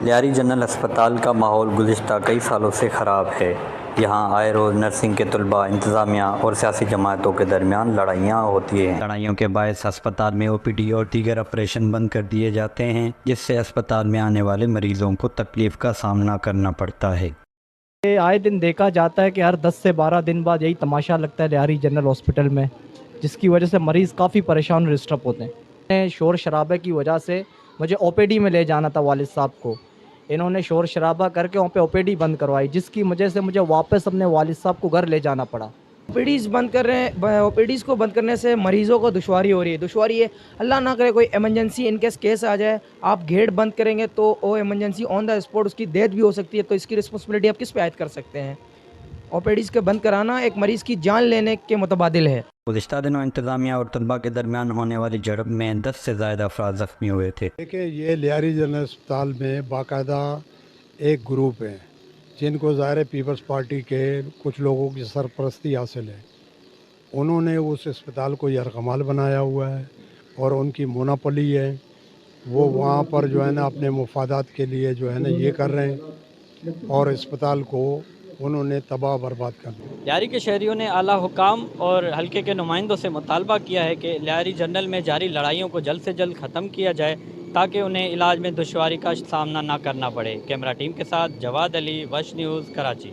Lyari general اسپتال کا ماحول گزشتہ کئی سالوں سے خراب ہے۔ یہاں آئے روز نرسنگ کے طلباء، انتظامیہ اور سیاسی جماعتوں کے درمیان لڑائیاں ہوتی ہیں۔ لڑائیوں کے باعث اسپتال میں OPD اور دیگر آپریشن بند کر دیے جاتے ہیں، جس سے اسپتال میں آنے والے مریضوں کو تکلیف کا سامنا کرنا پڑتا ہے۔ آئے دن دیکھا جاتا ہے کہ ہر 10 سے 12 دن بعد یہی تماشا لگتا ہے لیاری جنرل ہاسپٹل میں، جس کی وجہ سے مریض کافی پریشان اور ڈسٹرب ہوتے ہیں۔ شور شرابے کی وجہ سے مجھے OPD میں لے جانا تھا والد صاحب کو، انہوں نے شور شرابہ کر کے وہاں پہ OPD بند کروائی، جس کی وجہ سے مجھے واپس اپنے والد صاحب کو گھر لے جانا پڑا۔ OPDs بند کر رہے ہیں، OPDs کو بند کرنے سے مریضوں کو دشواری ہو رہی ہے۔ دشواری یہ اللہ نہ کرے کوئی ایمرجنسی ان کیس آ جائے، آپ گیٹ بند کریں گے تو وہ ایمرجنسی آن دا اسپاٹ اس کی ڈیتھ بھی ہو سکتی ہے، تو اس کی رسپانسبلٹی آپ کس پہ عائد کر سکتے ہیں؟ OPDs کے بند کرانا ایک مریض کی جان لینے کے متبادل ہے۔ گزشتہ دنوں انتظامیہ اور طلباء کے درمیان ہونے والی جھڑپ میں 10 سے زائد افراد زخمی ہوئے تھے۔ دیکھیں، یہ لیاری جنرل اسپتال میں باقاعدہ ایک گروپ ہے جن کو ظاہر پیپلز پارٹی کے کچھ لوگوں کی سرپرستی حاصل ہے۔ انہوں نے اس اسپتال کو یرغمال بنایا ہوا ہے اور ان کی مونوپولی ہے، وہ وہاں پر جو ہے نا اپنے مفادات کے لیے جو ہے نا یہ کر رہے ہیں اور اسپتال کو انہوں نے تباہ برباد کر دیا۔ لیاری کے شہریوں نے اعلیٰ حکام اور حلقے کے نمائندوں سے مطالبہ کیا ہے کہ لیاری جنرل میں جاری لڑائیوں کو جلد سے جلد ختم کیا جائے تاکہ انہیں علاج میں دشواری کا سامنا نہ کرنا پڑے۔ کیمرہ ٹیم کے ساتھ جواد علی، وش نیوز، کراچی۔